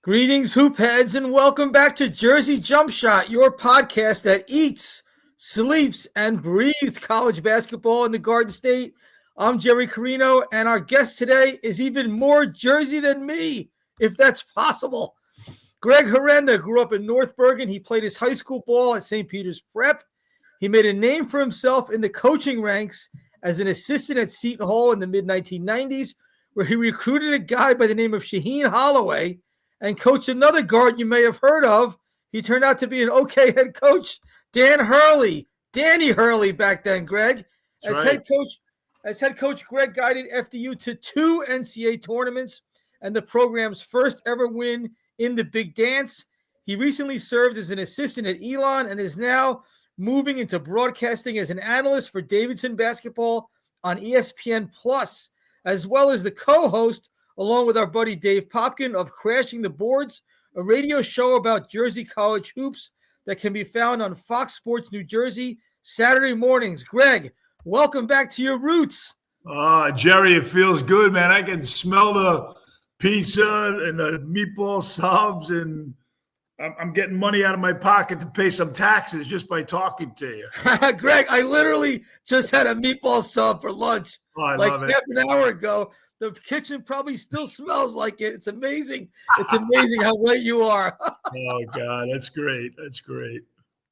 Greetings, hoop heads, and welcome back to Jersey Jump Shot, your podcast that eats, sleeps, and breathes college basketball in the Garden State. I'm Jerry Carino, and our guest today is even more Jersey than me, if that's possible. Greg Herenda grew up in North Bergen. He played his high school ball at St. Peter's Prep. He made a name for himself in the coaching ranks as an assistant at Seton Hall in the mid-1990s, where he recruited a guy by the name of Shaheen Holloway and coached another guard you may have heard of. He turned out to be an okay head coach, Danny Hurley back then, Greg. As head coach, Greg guided FDU to 2 NCAA tournaments and the program's first ever win in the Big Dance. He recently served as an assistant at Elon and is now moving into broadcasting as an analyst for Davidson basketball on ESPN Plus, as well as the co-host along with our buddy Dave Popkin of Crashing the Boards, a radio show about Jersey college hoops that can be found on Fox Sports New Jersey Saturday mornings. Greg, welcome back to your roots. Jerry, it feels good, man. I can smell the pizza and the meatball subs, and I'm getting money out of my pocket to pay some taxes just by talking to you. Greg, I literally just had a meatball sub for lunch half an hour ago. The kitchen probably still smells like it. It's amazing. It's amazing how late you are. Oh, God, that's great. That's great.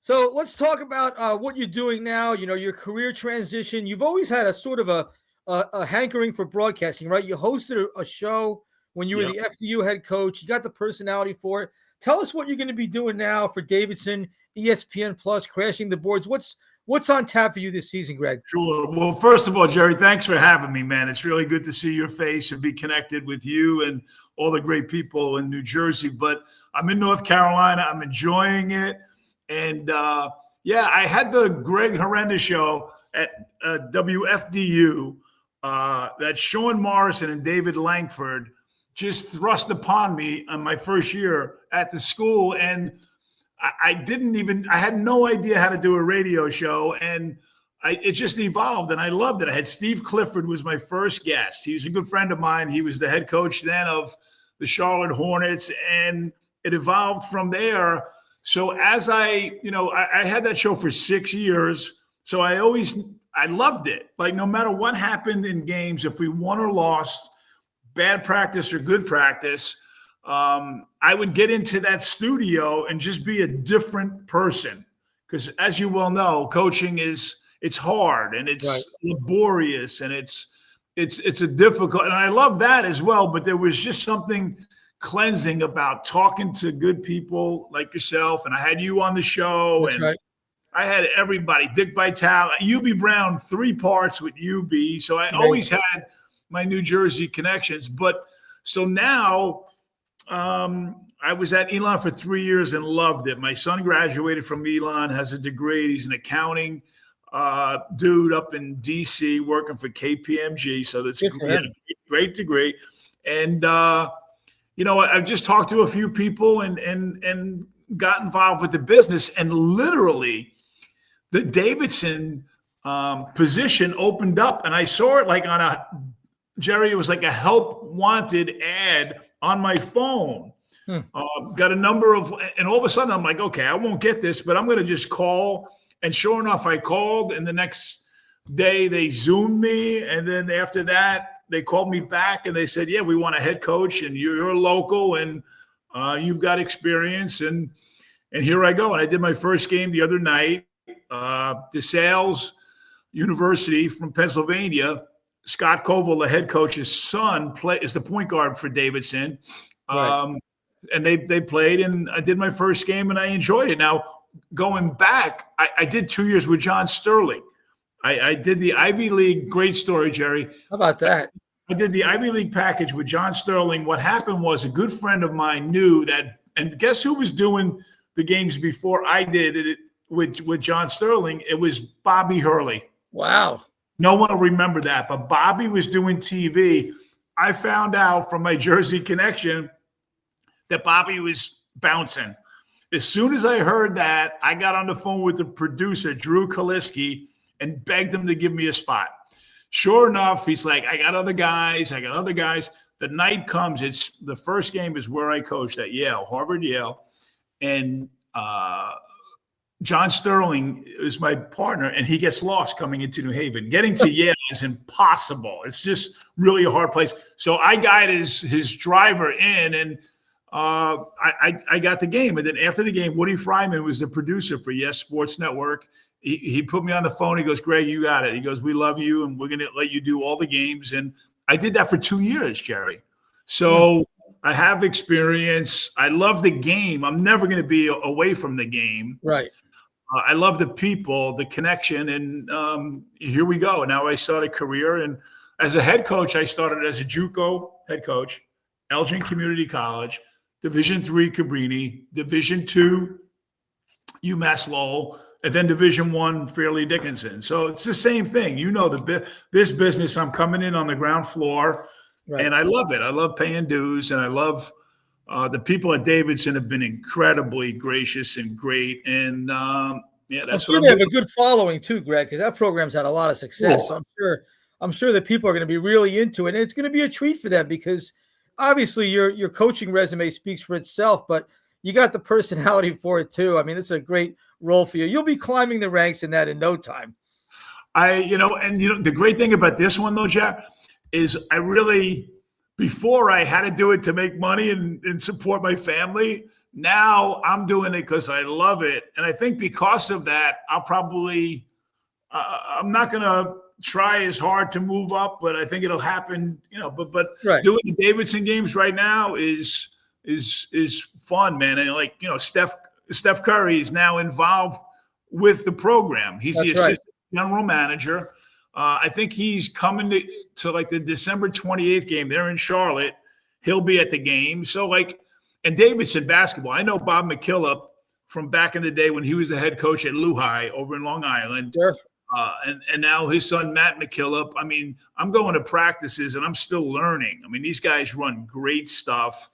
So let's talk about what you're doing now, your career transition. You've always had a sort of a hankering for broadcasting, right? You hosted a show when you were the FDU head coach. You got the personality for it. Tell us what you're going to be doing now for Davidson, ESPN Plus, Crashing the Boards. What's on tap for you this season, Greg? Sure. Well, first of all, Jerry, thanks for having me, man. It's really good to see your face and be connected with you and all the great people in New Jersey. But I'm in North Carolina. I'm enjoying it. And, I had the Greg Herenda show at WFDU that Sean Morrison and David Langford just thrust upon me on my first year at the school. And I had no idea how to do a radio show, and it just evolved, and I loved it. I had Steve Clifford was my first guest. He was a good friend of mine. He was the head coach then of the Charlotte Hornets, and it evolved from there. So as I had that show for 6 years, so I loved it. Like no matter what happened in games, if we won or lost, bad practice or good practice, I would get into that studio and just be a different person. Because as you well know, coaching it's hard and it's laborious and it's a difficult, and I love that as well. But there was just something cleansing about talking to good people like yourself. And I had you on the show. That's right. I had everybody, Dick Vitale, UB Brown, 3 parts with UB. So I always had my New Jersey connections. But so now, I was at Elon for 3 years and loved it. My son graduated from Elon, has a degree. He's an accounting dude up in D.C. working for KPMG. So that's a great degree. And, I've just talked to a few people and got involved with the business. And literally the Davidson position opened up, and I saw it like it was like a help wanted ad on my phone. Got a number and all of a sudden I'm like, okay, I won't get this, but I'm going to just call. And sure enough, I called, and the next day they Zoomed me. And then after that, they called me back and they said, yeah, we want a head coach, and you're a local, and you've got experience. And here I go. And I did my first game the other night. DeSales University from Pennsylvania, Scott Koval, the head coach's son, is the point guard for Davidson. Right. And they played, and I did my first game, and I enjoyed it. Now, going back, I did 2 years with John Sterling. I did the Ivy League. Great story, Jerry. How about that? I did the Ivy League package with John Sterling. What happened was a good friend of mine knew that, and guess who was doing the games before I did it with John Sterling? It was Bobby Hurley. Wow. No one will remember that, but Bobby was doing TV. I found out from my Jersey connection that Bobby was bouncing. As soon as I heard that, I got on the phone with the producer, Drew Kaliski, and begged him to give me a spot. Sure enough, he's like, I got other guys. the night comes. It's the first game is where I coached at Yale, Harvard Yale, and John Sterling is my partner, and he gets lost coming into New Haven. Getting to Yale is impossible. It's just really a hard place. So I guided his driver in, and I got the game. And then after the game, Woody Fryman was the producer for Yes Sports Network. He put me on the phone. He goes, Greg, you got it. He goes, we love you, and we're going to let you do all the games. And I did that for 2 years, Jerry. So I have experience. I love the game. I'm never going to be away from the game. Right. I love the people, the connection, and here we go. Now I start a career, and as a head coach, I started as a JUCO head coach, Elgin Community College, Division III Cabrini, Division II UMass Lowell, and then Division I Fairleigh Dickinson. So it's the same thing. You know, this business, I'm coming in on the ground floor, right, and I love it. I love paying dues, and I love the people at Davidson have been incredibly gracious and great. And that's I'm sure they have a good following too, Greg, because that program's had a lot of success. Cool. So I'm sure that people are going to be really into it, and it's going to be a treat for them because obviously your coaching resume speaks for itself, but you got the personality for it too. I mean, it's a great role for you. You'll be climbing the ranks in that in no time. The great thing about this one though, Jack, is before I had to do it to make money and support my family. Now I'm doing it because I love it. And I think because of that, I'm not going to try as hard to move up, but I think it'll happen, but right. Doing the Davidson games right now is fun, man. And Steph Curry is now involved with the program. He's the assistant general manager. I think he's coming to like the December 28th game. They're in Charlotte. He'll be at the game. So and Davidson basketball. I know Bob McKillop from back in the day when he was the head coach at Lehigh over in Long Island. Sure. And now his son, Matt McKillop. I mean, I'm going to practices and I'm still learning. I mean, these guys run great stuff.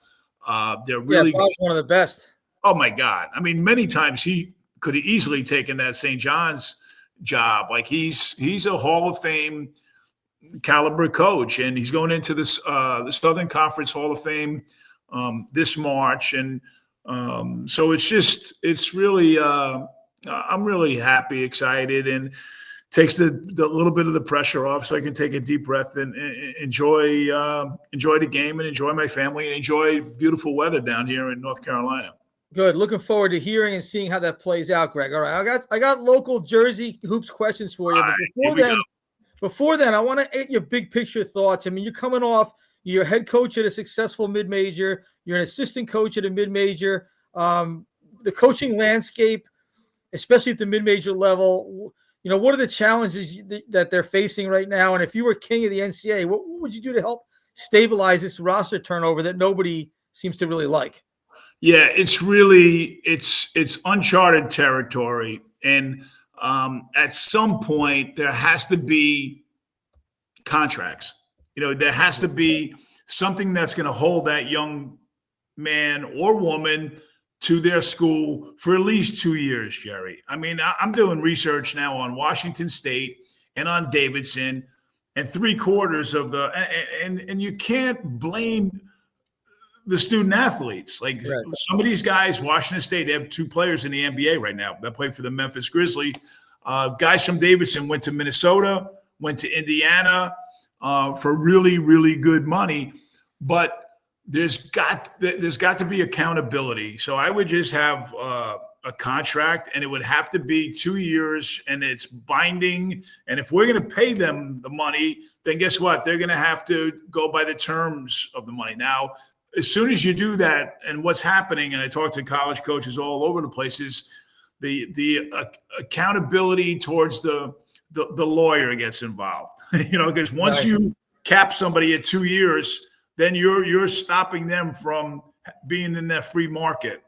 They're really Bob's one of the best. Oh my God. I mean, many times he could have easily taken that St. John's job. Like he's a Hall of Fame caliber coach, and he's going into this the Southern Conference Hall of Fame this March, and so it's really I'm really happy, excited, and takes the little bit of the pressure off, so I can take a deep breath and enjoy the game and enjoy my family and enjoy beautiful weather down here in North Carolina. Good. Looking forward to hearing and seeing how that plays out, Greg. All right. I got local Jersey hoops questions for you. But before then, I want to get your big picture thoughts. I mean, you're coming off, you're a head coach at a successful mid-major. You're an assistant coach at a mid-major. The coaching landscape, especially at the mid-major level, what are the challenges that they're facing right now? And if you were king of the NCAA, what would you do to help stabilize this roster turnover that nobody seems to really like? Yeah, it's really it's uncharted territory, and at some point there has to be contracts. There has to be something that's going to hold that young man or woman to their school for at least 2 years, Jerry. I mean, I'm doing research now on Washington State and on Davidson, and 3/4 of and you can't blame the student athletes. Like right. Some of these guys, Washington State, they have 2 players in the NBA right now that play for the Memphis Grizzlies. Guys from Davidson went to Minnesota, went to Indiana for really, really good money. But there's got to be accountability. So I would just have a contract, and it would have to be 2 years, and it's binding. And if we're going to pay them the money, then guess what? They're going to have to go by the terms of the money. Now, as soon as you do that, and what's happening, and I talk to college coaches all over the place, is the accountability towards the lawyer gets involved. Because once you cap somebody at 2 years, then you're stopping them from being in that free market.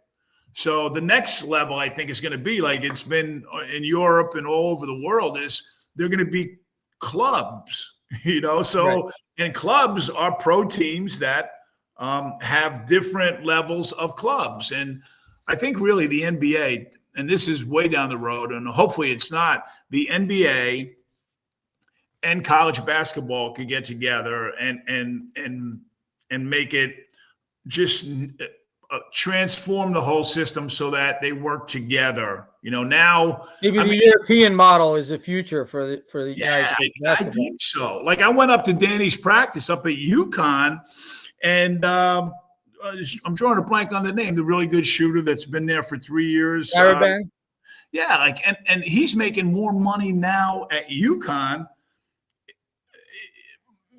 So the next level, I think, is going to be like it's been in Europe and all over the world, is they're going to be clubs, So right. And clubs are pro teams that have different levels of clubs. And I think really the NBA, and this is way down the road, and hopefully it's not, the NBA and college basketball could get together and and make it just transform the whole system so that they work together. Now maybe the European model is the future for the United States basketball. I think so. Like I went up to Danny's practice up at UConn, and I'm drawing a blank on the name. The really good shooter that's been there for 3 years. Yeah, and he's making more money now at UConn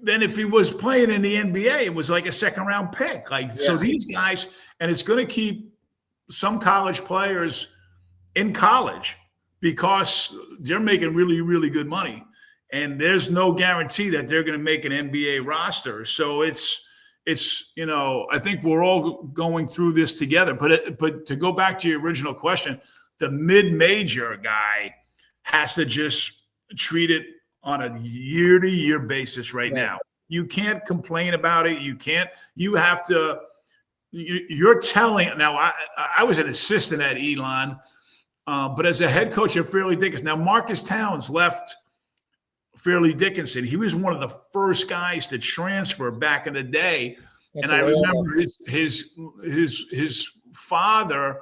than if he was playing in the NBA. It was like a second-round pick. So these guys, and it's going to keep some college players in college because they're making really, really good money. And there's no guarantee that they're going to make an NBA roster. So it's I think we're all going through this together. But to go back to your original question, the mid-major guy has to just treat it on a year-to-year basis right now. You can't complain about it. You have to – you're telling – now, I was an assistant at Elon, but as a head coach at Fairleigh Dickinson. Now, Marcus Towns left Fairleigh Dickinson. He was one of the first guys to transfer back in the day. And I remember his father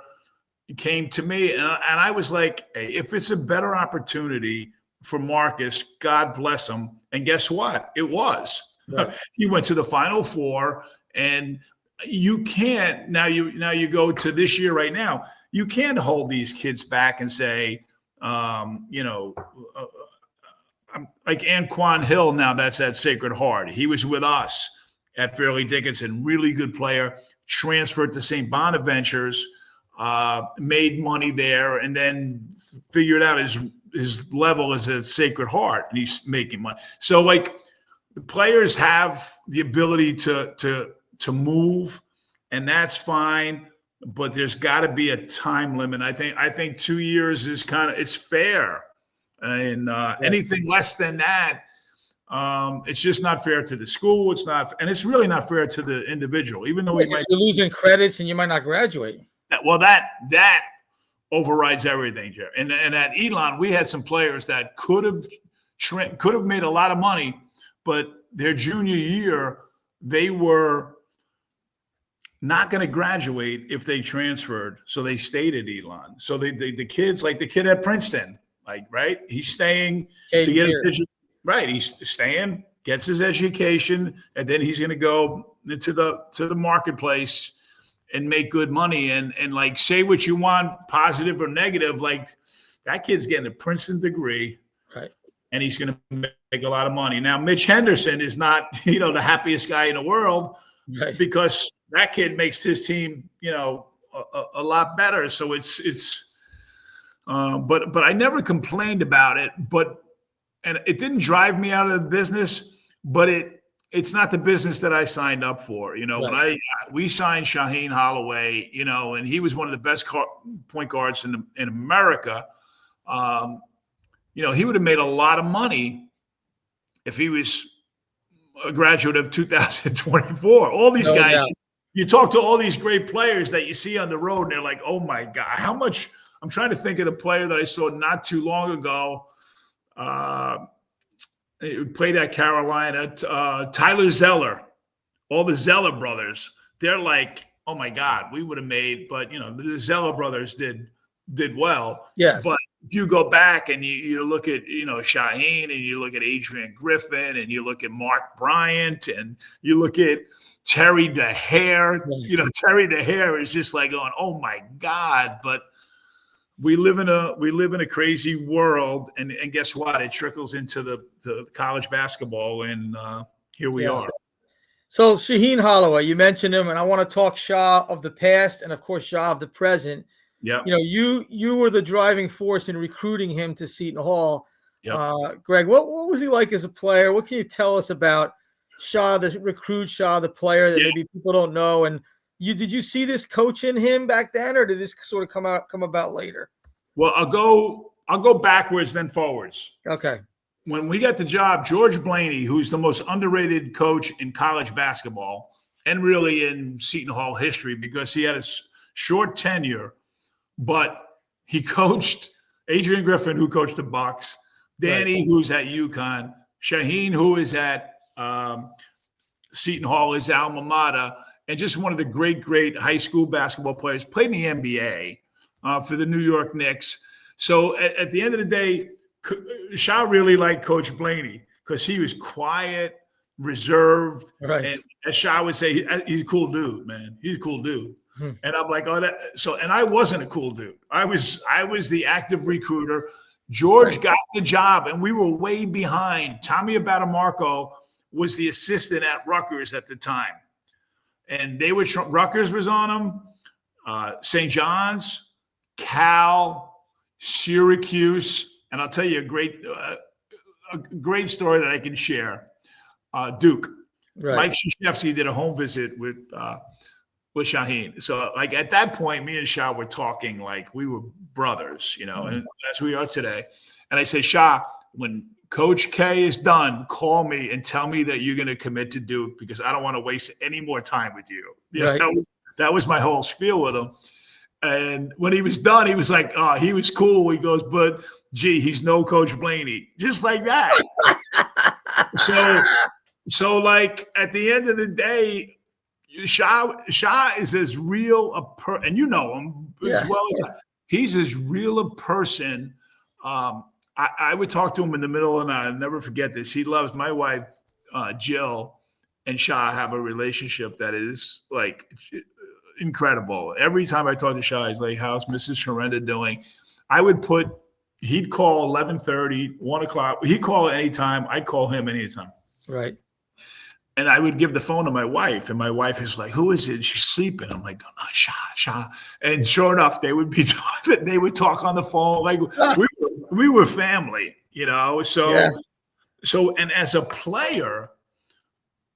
came to me, and I was like, hey, if it's a better opportunity for Marcus, God bless him. And guess what? It was. Right. He went to the Final Four, and you can't now you go to this year right now. You can't hold these kids back and say, like Anquan Hill. Now that's at Sacred Heart. He was with us at Fairleigh Dickinson. Really good player. Transferred to St. Bonaventures. Made money there, and then figured out his level is at Sacred Heart, and he's making money. So the players have the ability to move, and that's fine. But there's got to be a time limit. I think 2 years is it's fair, and anything less than that, it's just not fair to the school. It's not, and it's really not fair to the individual. Even though you're losing credits and you might not graduate. Well, that overrides everything, Jerry. And at Elon, we had some players that could have made a lot of money, but their junior year, they were not going to graduate if they transferred, so they stayed at Elon. So the kids, like the kid at Princeton, right? He's staying to get his education. Right, he's staying, gets his education, and then he's going to go to the marketplace and make good money and say what you want, positive or negative. That kid's getting a Princeton degree, right? And he's going to make a lot of money. Now, Mitch Henderson is not, the happiest guy in the world, right? Because that kid makes his team, a lot better. So but I never complained about it. And it didn't drive me out of the business, but it's not the business that I signed up for. Right. When we signed Shaheen Holloway, and he was one of the best point guards in America. He would have made a lot of money if he was a graduate of 2024. All these guys, you talk to all these great players that you see on the road, and they're like, oh my God, how much? I'm trying to think of the player that I saw not too long ago. He played at Carolina, Tyler Zeller, all the Zeller brothers. They're like, oh my God, we would have made, but the Zeller brothers did well. Yes. But if you go back and you look at, Shaheen, and you look at Adrian Griffin, and you look at Mark Bryant, and you look at Terry DeHare, yes. Terry DeHare is just like going, oh my God. But we live in a crazy world, and guess what? It trickles into the college basketball, and here we are. So Shaheen Holloway, you mentioned him, and I want to talk Shah of the past and, of course, Shah of the present. Yeah. You were the driving force in recruiting him to Seton Hall. Yep. Greg, what was he like as a player? What can you tell us about Shah, the recruit, Shah, the player that maybe people don't know? And did you see this coach in him back then, or did this sort of come about later? Well, I'll go backwards then forwards. Okay. When we got the job, George Blaney, who's the most underrated coach in college basketball and really in Seton Hall history, because he had a short tenure, but he coached Adrian Griffin, who coached the Bucks, Danny, who's at UConn, Shaheen, who is at Seton Hall, his alma mater, and just one of the great high school basketball players. Played in the NBA for the New York Knicks. So at the end of the day, Shah really liked Coach Blaney because he was quiet, reserved, right. And as Shah would say, he's a cool dude, man. He's a cool dude. And I'm like, oh, that. So, and I wasn't a cool dude. I was the active recruiter. George got the job, and we were way behind. Tommy Abatamarco was the assistant at Rutgers at the time, and they were Rutgers was on him, St. John's, Cal, Syracuse, and I'll tell you a great story that I can share. Duke. Right. Mike Krzyzewski did a home visit with Shaheen. So, like, at that point, me and Shah were talking like we were brothers, and as we are today. And I say, Shah, when Coach K is done, call me and tell me that you're going to commit to Duke because I don't want to waste any more time with you. Right. That was my whole spiel with him. And when he was done, he was like, oh, he was cool. He goes, but, gee, he's no Coach Blaney. Just like that. So, like, at the end of the day, Shah is as real and you know him as well as he's as real a person. I would talk to him in the middle of the night. I'll never forget this. He loves my wife, Jill, and Shah have a relationship that is like incredible. Every time I talk to Shah, he's like, how's Mrs. Herenda doing? He'd call 11:30, 1 o'clock. He'd call at any time. I'd call him anytime. Right. And I would give the phone to my wife, and my wife is like, "Who is it?" She's sleeping. I'm like, "Oh, Shah." And sure enough, they would talk on the phone like we were family, So, and as a player,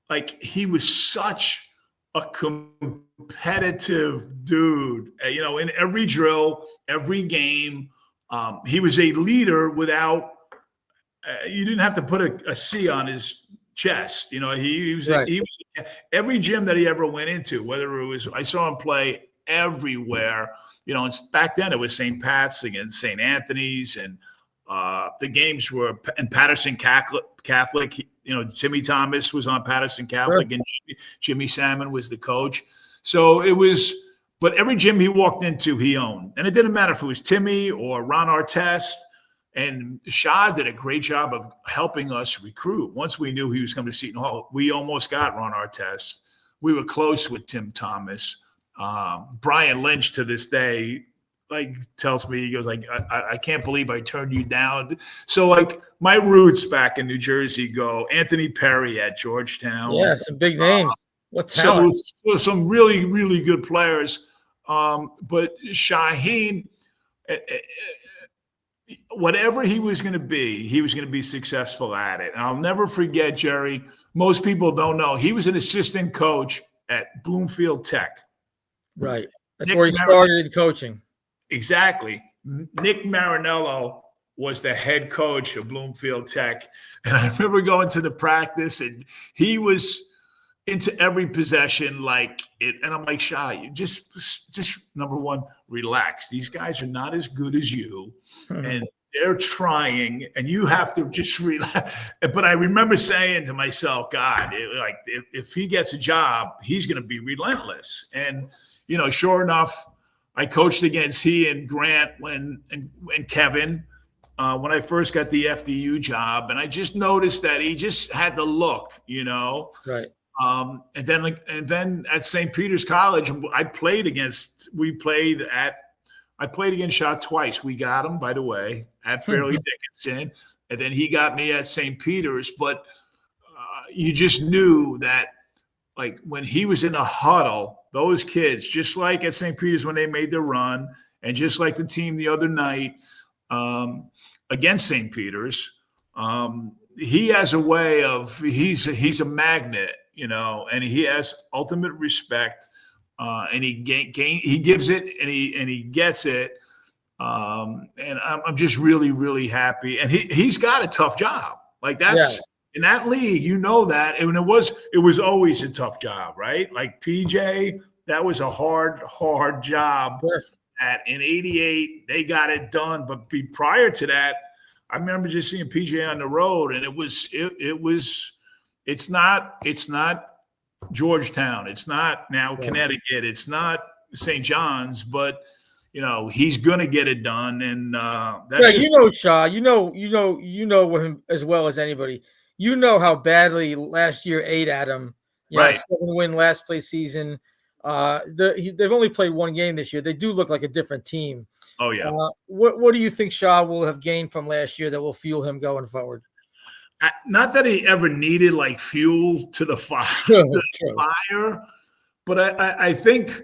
like he was such a competitive dude. In every drill, every game, he was a leader without. You didn't have to put a C on his chest. He was right. He was every gym that he ever went into, whether it was I saw him play everywhere. And back then it was St. Pat's against St. Anthony's, and the games were in Patterson Catholic. Timmy Thomas was on Patterson Catholic, and Jimmy Salmon was the coach. So it was, but every gym he walked into, he owned, and it didn't matter if it was Timmy or Ron Artest. And Shah did a great job of helping us recruit. Once we knew he was coming to Seton Hall, we almost got Ron Artest. We were close with Tim Thomas. Brian Lynch to this day, like, tells me, he goes like, I can't believe I turned you down. So, like, my roots back in New Jersey go Anthony Perry at Georgetown. Yeah, some big names. What talent. So some really, really good players. But Shaheen, whatever he was going to be successful at it. And I'll never forget, Jerry, most people don't know, he was an assistant coach at Bloomfield Tech. Right. That's where he started in coaching. Exactly. Nick Marinello was the head coach of Bloomfield Tech. And I remember going to the practice, and he was into every possession like it. And I'm like, Shah, you just number one, relax. These guys are not as good as you. And they're trying, and you have to just relax. But I remember saying to myself, God, if he gets a job, he's going to be relentless. And, sure enough, I coached against he and Grant and Kevin when I first got the FDU job. And I just noticed that he just had the look, Right. And then at St. Peter's College, I played against Shah twice. We got him, by the way, at Fairleigh Dickinson, and then he got me at St. Peter's. But you just knew that, like, when he was in a huddle, those kids, just like at St. Peter's when they made the run, and just like the team the other night against St. Peter's, he has a way of he's a magnet, and he has ultimate respect. And he gives it, and he gets it, and I'm just really, really happy. And he's got a tough job. Like, that's in that league, that, and it was always a tough job, right? Like PJ, that was a hard job. Sure. In '88, they got it done, but prior to that, I remember just seeing PJ on the road, and it's not Georgetown. It's not now Connecticut. It's not St. John's, but he's going to get it done. And that's Shah, you know him as well as anybody. You know how badly last year ate at him. Right. 7-win last place season. They've only played one game this year. They do look like a different team. Oh yeah. What do you think Shah will have gained from last year that will fuel him going forward? Not that he ever needed like fuel to the fire, but I think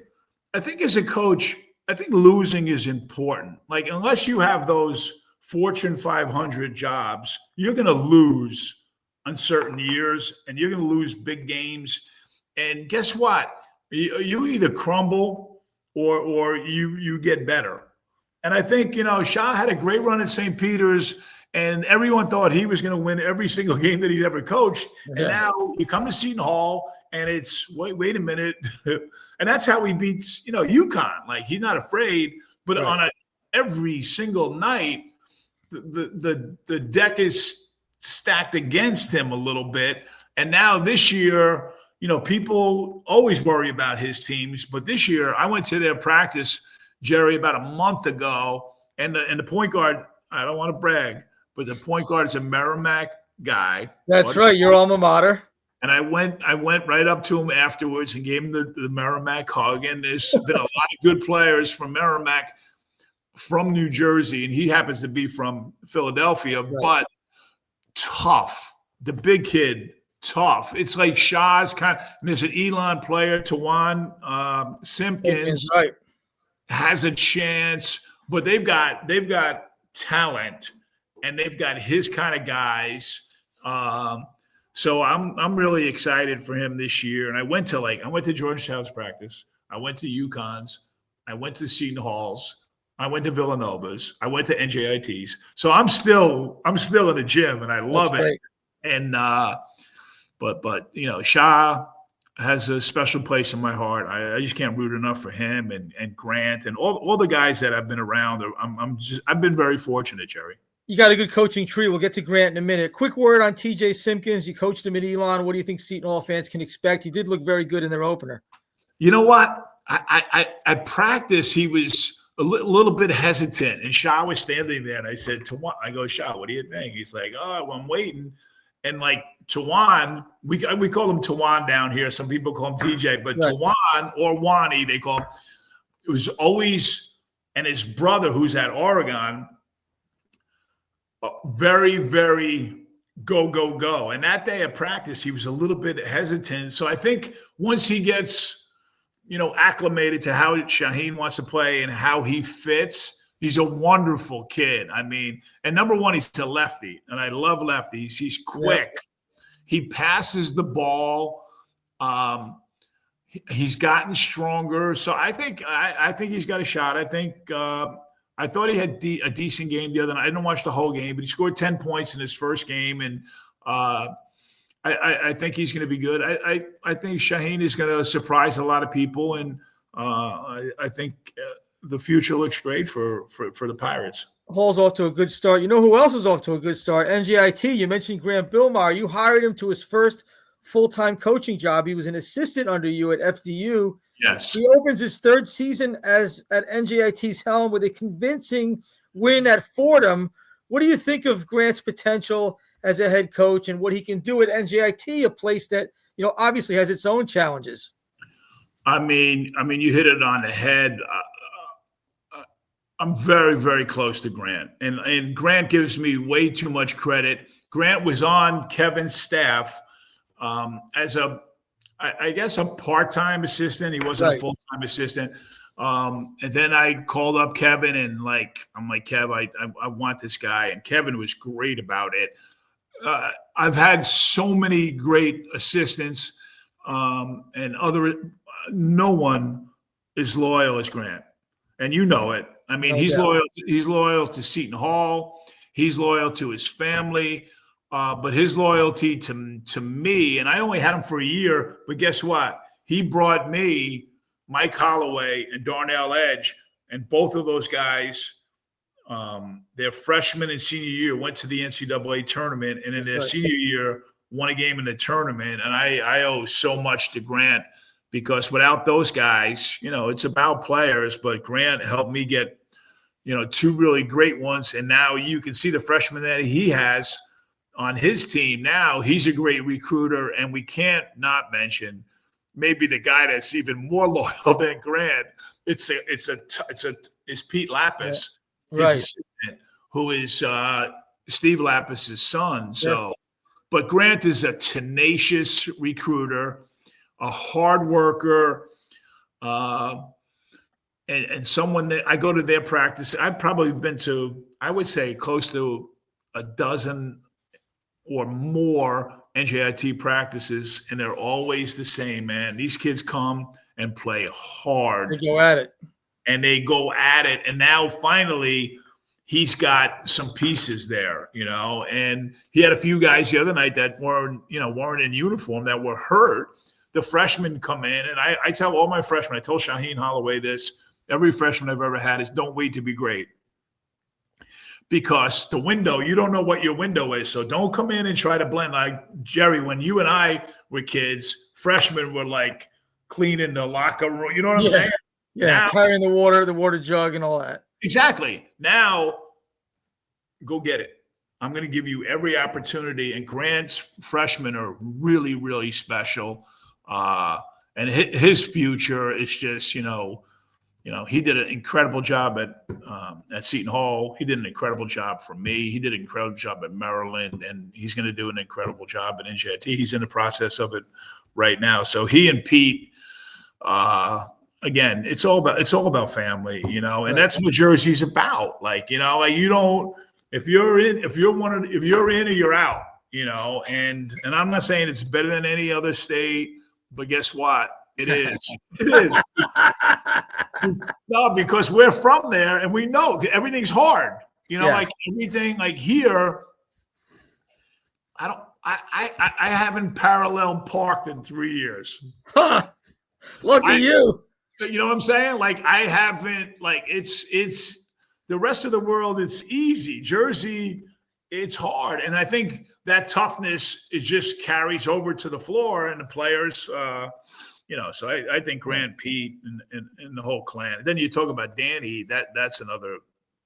as a coach, I think losing is important. Like unless you have those Fortune 500 jobs, you're going to lose on certain years, and you're going to lose big games. And guess what? You either crumble or you get better. And I think Shah had a great run at St. Peter's. And everyone thought he was going to win every single game that he's ever coached. Yeah. And now you come to Seton Hall, and it's wait a minute, and that's how he beats UConn. Like he's not afraid, but on every single night, the deck is stacked against him a little bit. And now this year, people always worry about his teams, but this year I went to their practice, Jerry, about a month ago, and the point guard. I don't want to brag, but the point guard is a Merrimack guy. That's right, your alma mater. And I went right up to him afterwards and gave him the Merrimack hug. And there's been a lot of good players from Merrimack from New Jersey, and he happens to be from Philadelphia, but tough. The big kid, tough. It's like Shah's kind of, and there's an Elon player, Tawan Simpkins, has a chance, but they've got talent. And they've got his kind of guys. So I'm really excited for him this year. And I went to Georgetown's practice. I went to UConn's. I went to Seton Hall's. I went to Villanova's. I went to NJIT's. So I'm still in the gym, and I love it. And but Shah has a special place in my heart. I just can't root enough for him and Grant and all the guys that I've been around. I've been very fortunate, Jerry. You got a good coaching tree. We'll get to Grant in a minute. Quick word on T.J. Simpkins. You coached him at Elon. What do you think Seton Hall fans can expect? He did look very good in their opener. You know what? At practice, he was a little bit hesitant, and Shah was standing there, and I said, Tawan, I go, Shah, what do you think? He's like, well, I'm waiting. And like Tawan, we call him Tawan down here. Some people call him TJ, but Tawan or Wani, they call him. It was always, and his brother who's at Oregon, very, very go. And that day at practice, he was a little bit hesitant. So I think once he gets, acclimated to how Shaheen wants to play and how he fits, he's a wonderful kid. I mean, and number one, he's a lefty, and I love lefties. He's quick. Yeah. He passes the ball. He's gotten stronger. So I think he's got a shot. I thought he had a decent game the other night. I didn't watch the whole game, but he scored 10 points in his first game, and I think he's going to be good. I think Shaheen is going to surprise a lot of people, and I think the future looks great for the Pirates. Hall's off to a good start. You know who else is off to a good start? NJIT. You mentioned Grant Billmeier. You hired him to his first full-time coaching job. He was an assistant under you at FDU. Yes. He opens his third season at NJIT's helm with a convincing win at Fordham. What do you think of Grant's potential as a head coach and what he can do at NJIT, a place that, obviously has its own challenges? I mean, you hit it on the head. I'm very, very close to Grant, and Grant gives me way too much credit. Grant was on Kevin's staff as I guess a part-time assistant. He wasn't a full-time assistant. And then I called up Kevin, and I'm like, Kev, I want this guy. And Kevin was great about it. I've had so many great assistants, and no one is loyal as Grant, and you know it. I mean, he's loyal to Seton Hall. He's loyal to his family. But his loyalty to me, and I only had him for a year, but guess what? He brought me Mike Holloway and Darnell Edge, and both of those guys, their freshman and senior year went to the NCAA tournament, and in their senior year won a game in the tournament. And I owe so much to Grant, because without those guys, it's about players, but Grant helped me get, two really great ones. And now you can see the freshman that he has on his team. Now he's a great recruiter, and we can't not mention maybe the guy that's even more loyal than Grant. It's Pete Lapis, right, his assistant, who is Steve Lappis's son. So, but Grant is a tenacious recruiter, a hard worker, and someone that I go to their practice. I've probably been to, I would say, close to a dozen or more NJIT practices, and they're always the same, man. These kids come and play hard. They go at it. And now finally he's got some pieces there, and he had a few guys the other night that weren't in uniform, that were hurt. The freshmen come in, and I tell all my freshmen, I told Shaheen Holloway this, every freshman I've ever had, is don't wait to be great. Because the window, you don't know what your window is. So don't come in and try to blend. Like, Jerry, when you and I were kids, freshmen were like cleaning the locker room. You know what I'm saying? Yeah, now, carrying the water jug and all that. Exactly. Now, go get it. I'm going to give you every opportunity. And Grant's freshmen are really, really special. And his future is just, he did an incredible job at Seton Hall. He did an incredible job for me. He did an incredible job at Maryland, and he's going to do an incredible job at NJIT. He's in the process of it right now. So he and Pete, again, it's all about family, and that's what Jersey's about. Like, you don't, if you're in or you're out, and I'm not saying it's better than any other state, but guess what? It is. It is. No, because we're from there and we know everything's hard. Like everything, like here, I haven't parallel parked in 3 years. Huh. Look at you. You know what I'm saying? Like, I haven't, like, it's the rest of the world, it's easy. Jersey, it's hard. And I think that toughness just carries over to the floor, and the players, so I think Grant, Pete, and the whole clan. Then you talk about Danny, that's another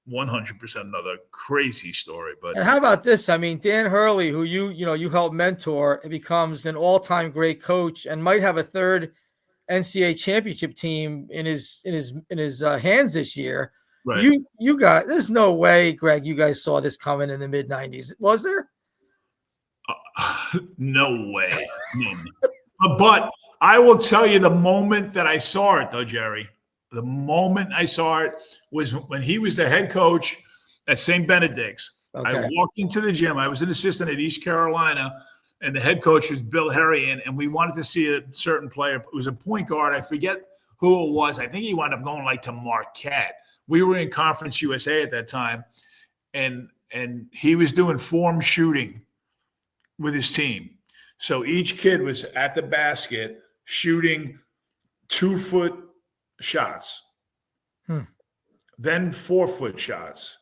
100% another crazy story. But and how about this? I mean, Dan Hurley, who you helped mentor, becomes an all-time great coach and might have a third NCAA championship team in his hands this year. Right. You guys, there's no way, Greg, you guys saw this coming in the mid '90s, was there? No way. But I will tell you, the moment that I saw it, though, Jerry, the moment I saw it was when he was the head coach at St. Benedict's. Okay. I walked into the gym. I was an assistant at East Carolina, and the head coach was Bill Herrian, and we wanted to see a certain player. It was a point guard. I forget who it was. I think he wound up going to Marquette. We were in Conference USA at that time, and he was doing form shooting with his team. So each kid was at the basket shooting 2-foot shots, then 4-foot shots.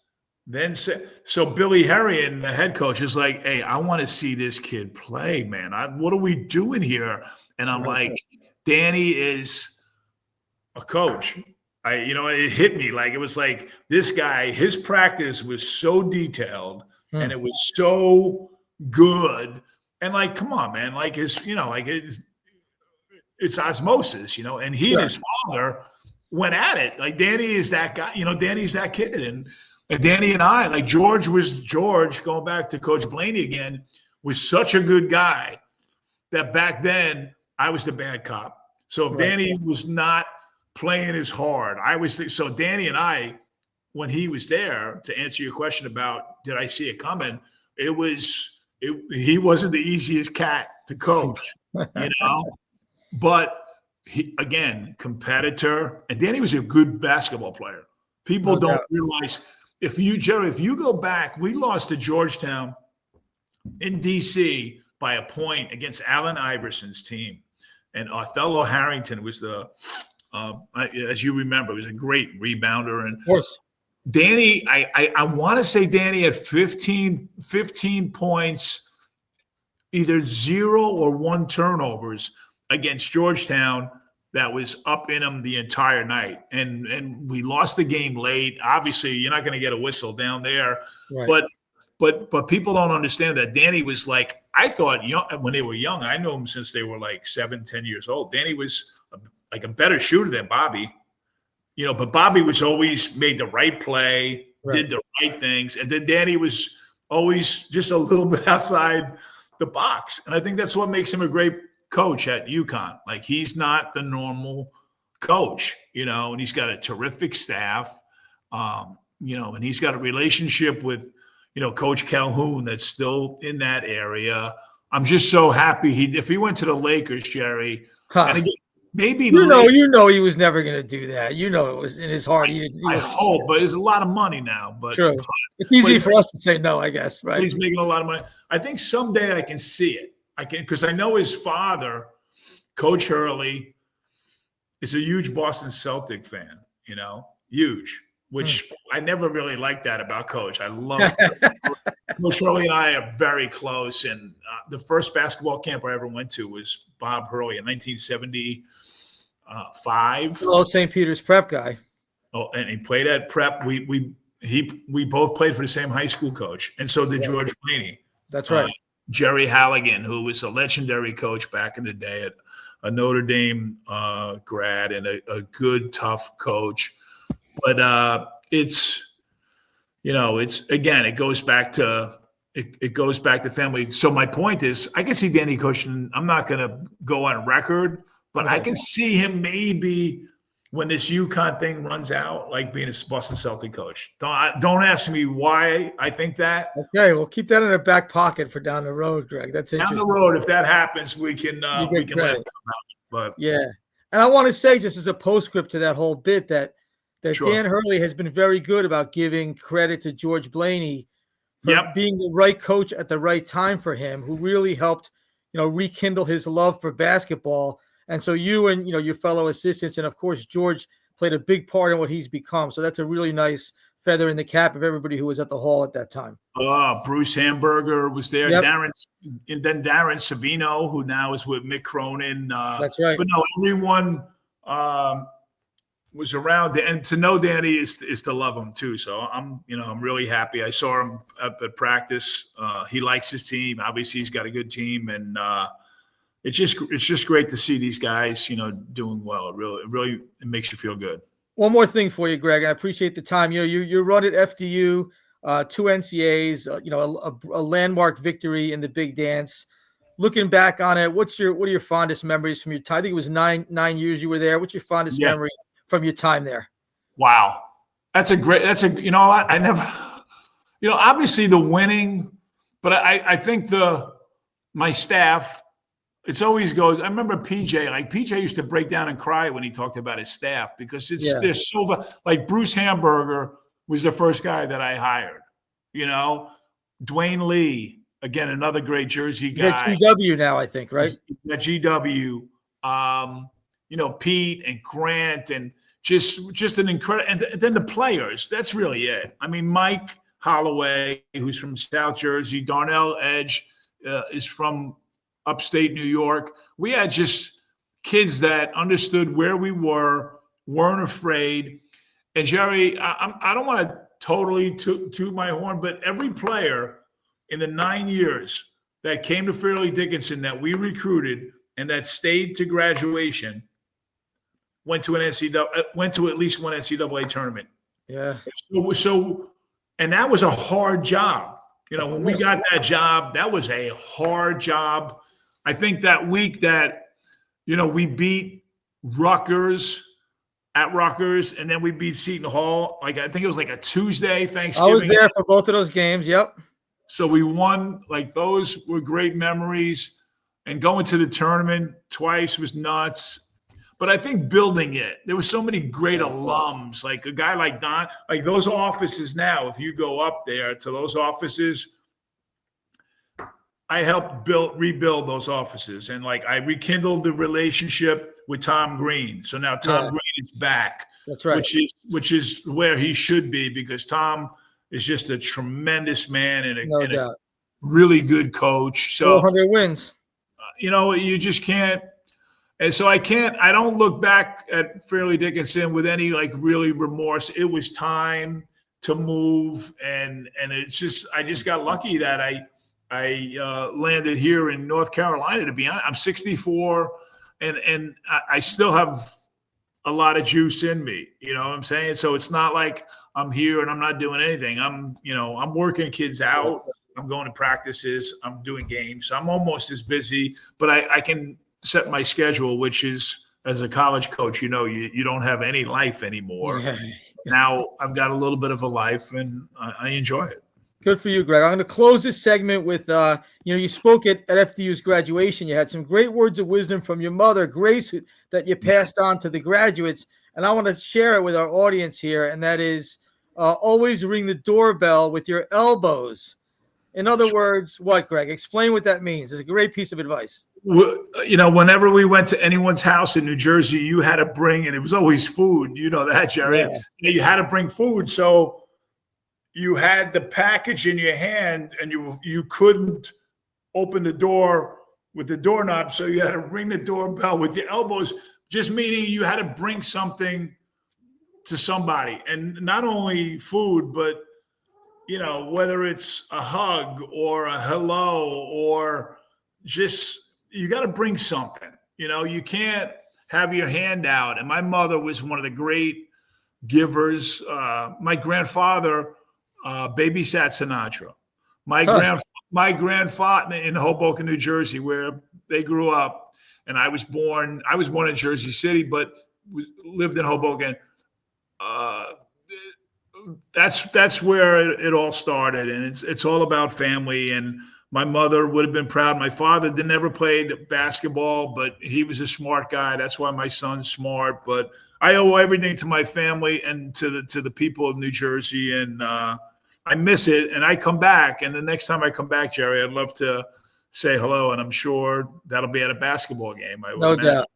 Then so Billy Herrian, the head coach, is like, "Hey, I want to see this kid play, man. What are we doing here?" And I'm like, "Danny is a coach." It hit me like it was like this guy. His practice was so detailed, and it was so good. And like, come on, man, like it's osmosis, and he and his father went at it. Like, Danny is that guy, Danny's that kid. And Danny and I, like, George, going back to Coach Blaney again, was such a good guy that back then I was the bad cop. So if Danny was not playing as hard, so Danny and I, when he was there, to answer your question about did I see it coming, he wasn't the easiest cat to coach, but he, again, competitor. And Danny was a good basketball player. People don't realize, if you go back, we lost to Georgetown in D.C. by a point against Allen Iverson's team. And Othello Harrington was as you remember, was a great rebounder. And of course, Danny, I want to say Danny had 15 points either 0 or 1 turnovers against Georgetown that was up in them the entire night. And we lost the game late. Obviously, you're not going to get a whistle down there. Right. But people don't understand that Danny was like, I thought when they were young, I knew him since they were like 7, 10 years old. Danny was like a better shooter than Bobby, but Bobby was always made the right play, did the right things. And then Danny was always just a little bit outside the box. And I think that's what makes him a great coach at UConn. Like, he's not the normal coach, and he's got a terrific staff, and he's got a relationship with, Coach Calhoun that's still in that area. I'm just so happy if he went to the Lakers, Jerry, and again, maybe he was never going to do that. It was in his heart. I hope, but it's a lot of money now. But true. It's easy for us to say no, I guess, right? He's making a lot of money. I think someday I can see it. Because I know his father, Coach Hurley, is a huge Boston Celtic fan, huge, which I never really liked that about Coach. I love it. Coach Hurley and I are very close. And the first basketball camp I ever went to was Bob Hurley in 1975. Hello, St. Peter's Prep guy. Oh, and he played at Prep. We both played for the same high school coach. And so did George Blaney. That's right. Jerry Halligan, who was a legendary coach back in the day, at a Notre Dame grad and a good, tough coach. But it goes back to family. So my point is, I can see Danny coaching. I'm not going to go on record, but I can see him maybe when this UConn thing runs out, like being a Boston Celtic coach. Don't ask me why I think that. Okay, we'll keep that in our back pocket for down the road, Greg. That's interesting. Down the road, if that happens, we can let it come out. But yeah, and I want to say, just as a postscript to that whole bit, that sure, Dan Hurley has been very good about giving credit to George Blaney for being the right coach at the right time for him, who really helped, rekindle his love for basketball. And so you and, your fellow assistants, and of course, George played a big part in what he's become. So that's a really nice feather in the cap of everybody who was at the Hall at that time. Bruce Hamburger was there. Darren Savino, who now is with Mick Cronin. That's right. But no, everyone was around. And to know Danny is to love him too. So I'm really happy. I saw him up at practice. He likes his team. Obviously, he's got a good team, and it's just great to see these guys, doing well. It really makes you feel good. One more thing for you, Greg. I appreciate the time. You run at FDU, 2 NCAAs, a landmark victory in the big dance. Looking back on it, what are your fondest memories from your time? I think it was nine years you were there. What's your fondest memory from your time there? Wow, I never, obviously the winning, but I think my staff. It's always goes. I remember PJ used to break down and cry when he talked about his staff, because they're so like Bruce Hamburger was the first guy that I hired. Dwayne Lee, again, another great Jersey guy. At GW now, I think, right? At GW, Pete and Grant, and just an incredible. And then the players. That's really it. I mean, Mike Holloway, who's from South Jersey. Darnell Edge is from upstate New York. We had just kids that understood where we weren't afraid. And Jerry, I don't want to totally toot my horn, but every player in the 9 years that came to Fairleigh Dickinson that we recruited and that stayed to graduation went to at least one NCAA tournament. Yeah. So, and that was a hard job. When we got that job, that was a hard job. I think that week that, we beat Rutgers at Rutgers, and then we beat Seton Hall. I think it was like a Tuesday, Thanksgiving. I was there for both of those games. Yep. So we won. Those were great memories. And going to the tournament twice was nuts. But I think building it, there were so many great alums, like a guy like Don, like those offices now, if you go up there to those offices, I helped rebuild those offices. And I rekindled the relationship with Tom Green. So now Tom Green is back. That's right. Which is where he should be, because Tom is just a tremendous man and no doubt. really good coach. So 400 wins. You just can't. And so I don't look back at Fairleigh Dickinson with any like really remorse. It was time to move. And it's just, I just got lucky that I landed here in North Carolina, to be honest. I'm 64 and I still have a lot of juice in me. You know what I'm saying? So it's not like I'm here and I'm not doing anything. I'm working kids out. I'm going to practices. I'm doing games. I'm almost as busy, but I can set my schedule, which is, as a college coach, you don't have any life anymore. Yeah. Now I've got a little bit of a life and I enjoy it. Good for you, Greg. I'm going to close this segment with, you spoke at FDU's graduation. You had some great words of wisdom from your mother, Grace, that you passed on to the graduates. And I want to share it with our audience here. And that is always ring the doorbell with your elbows. In other words, what, Greg? Explain what that means. It's a great piece of advice. Whenever we went to anyone's house in New Jersey, you had to bring, and it was always food. You know that, Jerry. Yeah. You had to bring food. So you had the package in your hand and you couldn't open the door with the doorknob. So you had to ring the doorbell with your elbows, just meaning you had to bring something to somebody. And not only food, but, whether it's a hug or a hello or just, you got to bring something. You can't have your hand out. And my mother was one of the great givers. My grandfather babysat Sinatra. My grandfather in Hoboken, New Jersey, where they grew up, and I was born in Jersey City, but lived in Hoboken. That's where it all started, and it's all about family. And my mother would have been proud. My father never played basketball, but he was a smart guy. That's why my son's smart. But I owe everything to my family and to the people of New Jersey, and I miss it. And I come back, and the next time I come back, Jerry, I'd love to say hello, and I'm sure that'll be at a basketball game. No doubt.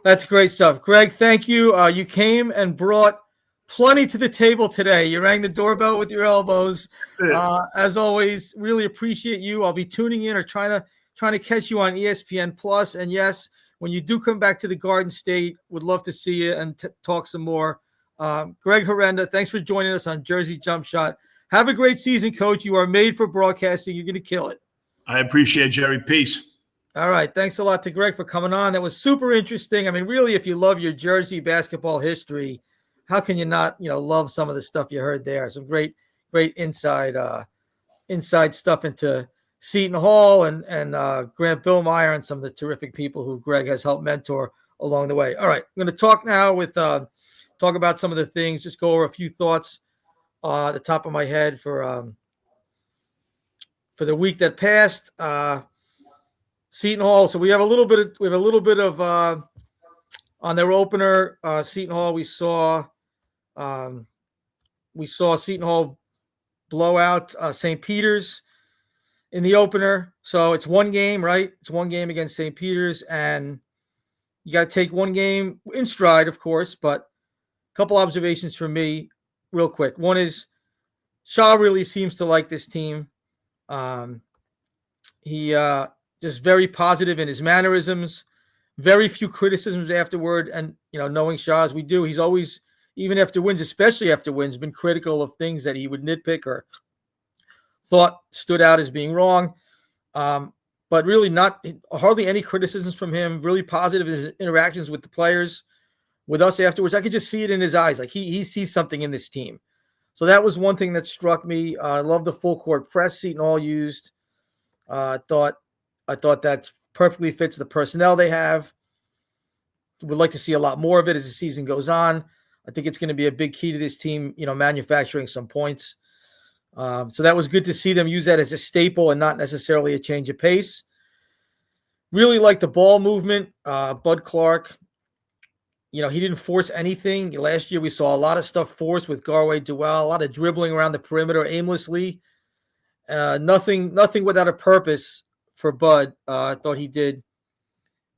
That's great stuff. Greg, thank you. You came and brought plenty to the table today. You rang the doorbell with your elbows. As always, really appreciate you. I'll be tuning in or trying to catch you on ESPN Plus. And yes, when you do come back to the Garden State, would love to see you and talk some more. Greg Herenda, thanks for joining us on Jersey Jump Shot. Have a great season, Coach. You are made for broadcasting. You're going to kill it. I appreciate it, Jerry. Peace. All right. Thanks a lot to Greg for coming on. That was super interesting. I mean, really, if you love your Jersey basketball history, how can you not, love some of the stuff you heard there? Some great inside stuff into Seton Hall and Grant Billmeier and some of the terrific people who Greg has helped mentor along the way. All right, I'm going to talk now talk about some of the things. Just go over a few thoughts at the top of my head for the week that passed. Seton Hall. So we have a little bit of on their opener. Seton Hall. We saw Seton Hall blow out St. Peter's in the opener. So it's one game, right? It's one game against St. Peter's, and you got to take one game in stride, of course. But a couple observations from me real quick. One is Shah really seems to like this team. He just very positive in his mannerisms, very few criticisms afterward. And, knowing Shah as we do, he's always, even after wins, especially after wins, been critical of things that he would nitpick or thought stood out as being wrong. But really hardly any criticisms from him, really positive in his interactions with the players, with us afterwards. I could just see it in his eyes. Like he sees something in this team. So that was one thing that struck me. I love the full court press Seton Hall used. I thought that perfectly fits the personnel they have. Would like to see a lot more of it as the season goes on. I think it's going to be a big key to this team, manufacturing some points. So that was good to see them use that as a staple and not necessarily a change of pace. Really like the ball movement. Bud Clark, he didn't force anything. Last year we saw a lot of stuff forced with Garway Duell, a lot of dribbling around the perimeter aimlessly. Nothing without a purpose for Bud. I thought he did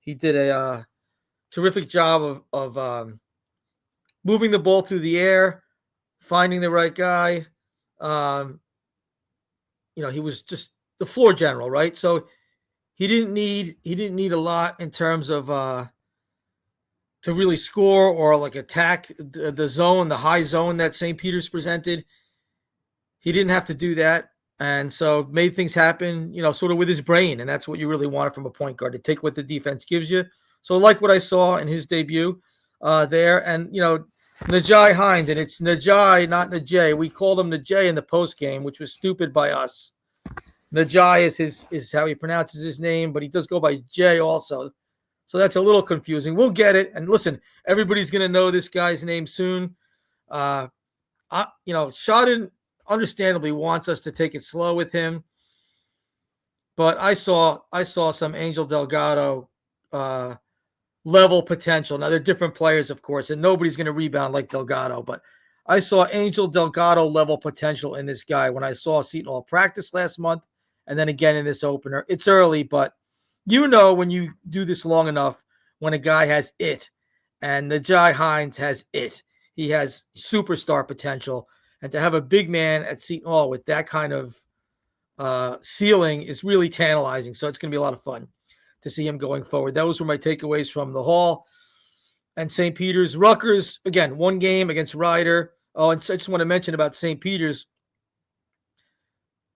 a terrific job of moving the ball through the air, finding the right guy. He was just the floor general, right? So he didn't need a lot in terms of to really score or like attack the zone, the high zone that St. Peter's presented. He didn't have to do that. And so made things happen, sort of with his brain. And that's what you really wanted from a point guard, to take what the defense gives you. So I like what I saw in his debut there. And, Najai Hines, and it's Najai, not Najay. We called him Najay in the post game, which was stupid by us. Najai is how he pronounces his name, but he does go by Jay also. So that's a little confusing. We'll get it. And listen, everybody's going to know this guy's name soon. Shaheen understandably wants us to take it slow with him. But I saw some Angel Delgado level potential. Now, they're different players, of course, and nobody's going to rebound like Delgado. But I saw Angel Delgado level potential in this guy when I saw Seton Hall practice last month and then again in this opener. It's early, but when you do this long enough, when a guy has it, and Najai Hines has it. He has superstar potential. And to have a big man at Seton Hall with that kind of ceiling is really tantalizing. So it's going to be a lot of fun to see him going forward. Those were my takeaways from the Hall and St. Peter's. Rutgers, again, one game against Rider. Oh, and so I just want to mention about St. Peter's.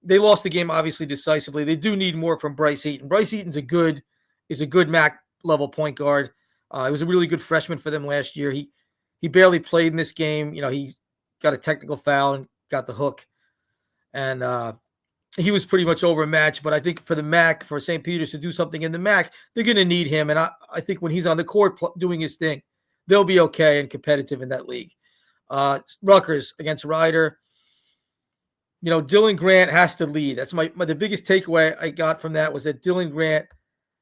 They lost the game, obviously, decisively. They do need more from Bryce Eaton. Bryce Eaton's a good MAC level point guard. He was a really good freshman for them last year. He barely played in this game. He got a technical foul and got the hook. And he was pretty much overmatched. But I think for the MAC, for St. Peter's to do something in the MAC, they're going to need him. And I think when he's on the court doing his thing, they'll be okay and competitive in that league. Rutgers against Rider. Dylan Grant has to lead. That's the biggest takeaway I got from that was that Dylan Grant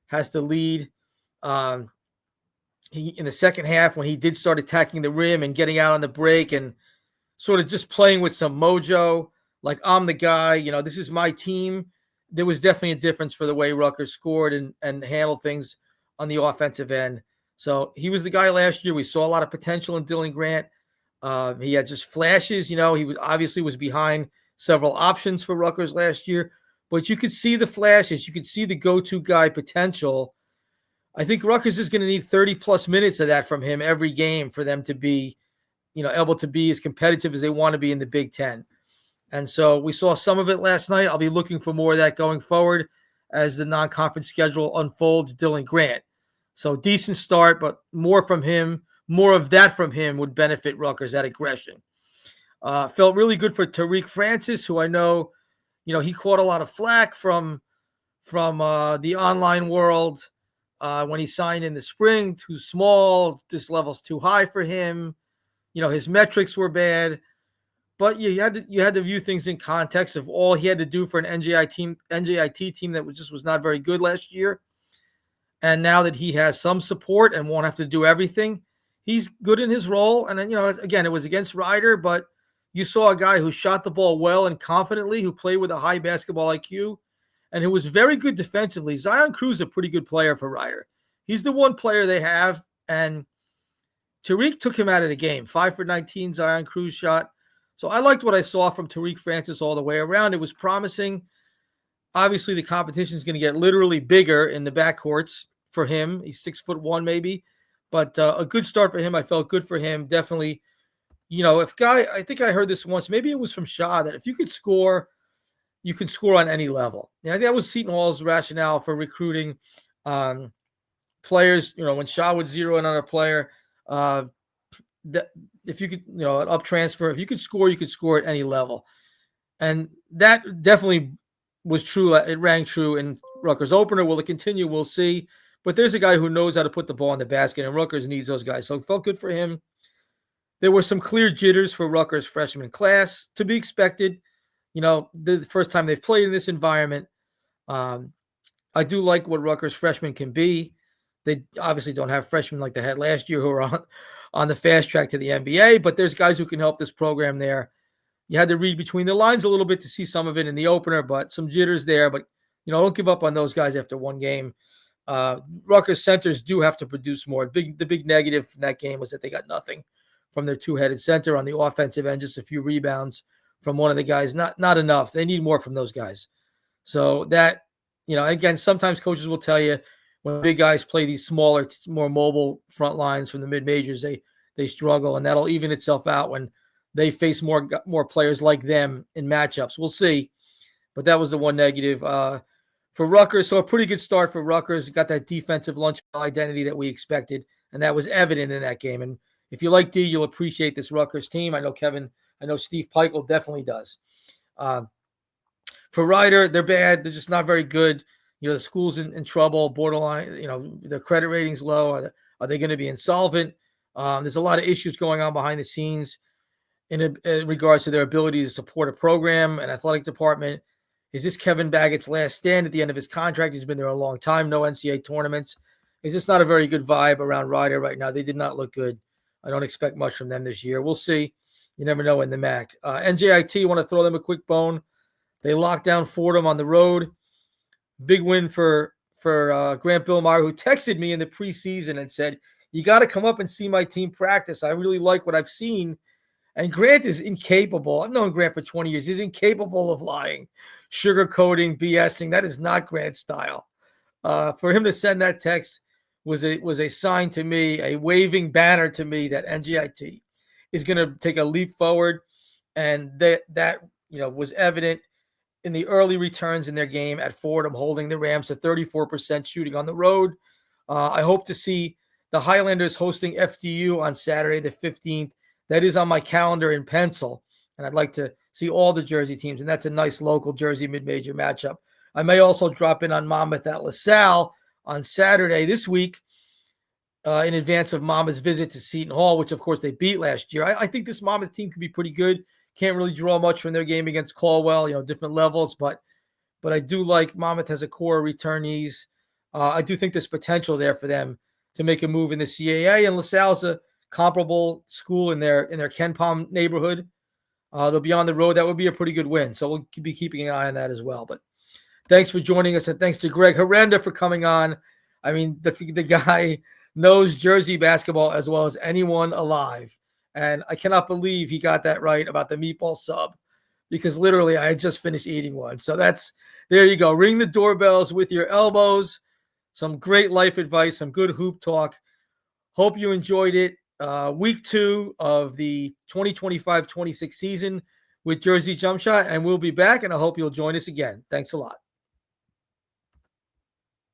has to lead. He in the second half, when he did start attacking the rim and getting out on the break and sort of just playing with some mojo, like I'm the guy, this is my team. There was definitely a difference for the way Rutgers scored and handled things on the offensive end. So he was the guy last year. We saw a lot of potential in Dylan Grant. He had just flashes. He was behind several options for Rutgers last year, but you could see the flashes. You could see the go-to guy potential. I think Rutgers is going to need 30-plus minutes of that from him every game for them to be, able to be as competitive as they want to be in the Big Ten. And so we saw some of it last night. I'll be looking for more of that going forward as the non-conference schedule unfolds. Dylan Grant. So decent start, but more of that from him would benefit Rutgers, that aggression. Felt really good for Tariq Francis, who I know, he caught a lot of flack from the online world when he signed in the spring. Too small, this level's too high for him. His metrics were bad, but you had to view things in context of all he had to do for an NJIT team that was not very good last year. And now that he has some support and won't have to do everything, he's good in his role. And then, again, it was against Rider, but you saw a guy who shot the ball well and confidently, who played with a high basketball IQ, and who was very good defensively. Zion Cruz is a pretty good player for Rider. He's the one player they have, and Tariq took him out of the game. 5 for 19, Zion Cruz shot. So I liked what I saw from Tariq Francis all the way around. It was promising. Obviously, the competition is going to get literally bigger in the backcourts for him. He's 6'1" maybe, but a good start for him. I felt good for him. Definitely. I think I heard this once, maybe it was from Shah, that if you could score, you can score on any level. That was Seton Hall's rationale for recruiting players. When Shah would zero in on a player, that if you could, an up transfer, if you could score at any level. And that definitely was true. It rang true in Rutgers opener. Will it continue? We'll see. But there's a guy who knows how to put the ball in the basket, and Rutgers needs those guys. So it felt good for him. There were some clear jitters for Rutgers freshman class, to be expected. The first time they've played in this environment. I do like what Rutgers freshmen can be. They obviously don't have freshmen like they had last year who are on the fast track to the NBA, but there's guys who can help this program there. You had to read between the lines a little bit to see some of it in the opener, but some jitters there. But, don't give up on those guys after one game. Rutgers centers do have to produce more. The big negative from that game was that they got nothing from their two-headed center on the offensive end, just a few rebounds from one of the guys. Not enough. They need more from those guys. So that, again, sometimes coaches will tell you when big guys play these smaller, more mobile front lines from the mid-majors, they struggle, and that'll even itself out when they face more players like them in matchups. We'll see. But that was the one negative for Rutgers. So a pretty good start for Rutgers. Got that defensive lunch identity that we expected, and that was evident in that game. And if you like D, you'll appreciate this Rutgers team. I know Steve Peichel definitely does. For Ryder, they're bad. They're just not very good. The school's in trouble, borderline. Their credit rating's low. Are they going to be insolvent? There's a lot of issues going on behind the scenes in regards to their ability to support a program, an athletic department. Is this Kevin Baggett's last stand at the end of his contract? He's been there a long time. No NCAA tournaments. It's just not a very good vibe around Ryder right now. They did not look good. I don't expect much from them this year. We'll see. You never know in the MAC. NJIT, want to throw them a quick bone. They locked down Fordham on the road. Big win for Grant Billmeier, who texted me in the preseason and said, you got to come up and see my team practice. I really like what I've seen. And Grant is incapable. I've known Grant for 20 years. He's incapable of lying, sugarcoating, BSing. That is not Grant's style. For him to send that text was a sign to me, a waving banner to me that NJIT is going to take a leap forward. And that was evident in the early returns in their game at Fordham, holding the Rams to 34% shooting on the road. I hope to see the Highlanders hosting FDU on Saturday the 15th. That is on my calendar in pencil, and I'd like to see all the Jersey teams, and that's a nice local Jersey mid-major matchup. I may also drop in on Monmouth at LaSalle on Saturday this week in advance of Monmouth's visit to Seton Hall, which, of course, they beat last year. I think this Monmouth team could be pretty good. Can't really draw much from their game against Caldwell, different levels, but I do like Monmouth has a core returnees. I do think there's potential there for them to make a move in the CAA, and LaSalle's a comparable school in their Ken Palm neighborhood. They'll be on the road. That would be a pretty good win. So we'll be keeping an eye on that as well. But thanks for joining us, and thanks to Greg Herenda for coming on. I mean, the guy knows Jersey basketball as well as anyone alive. And I cannot believe he got that right about the meatball sub, because literally I had just finished eating one. So there you go. Ring the doorbells with your elbows. Some great life advice, some good hoop talk. Hope you enjoyed it. Week 2 of the 2025-26 season with Jersey Jump Shot, and we'll be back, and I hope you'll join us again. Thanks a lot.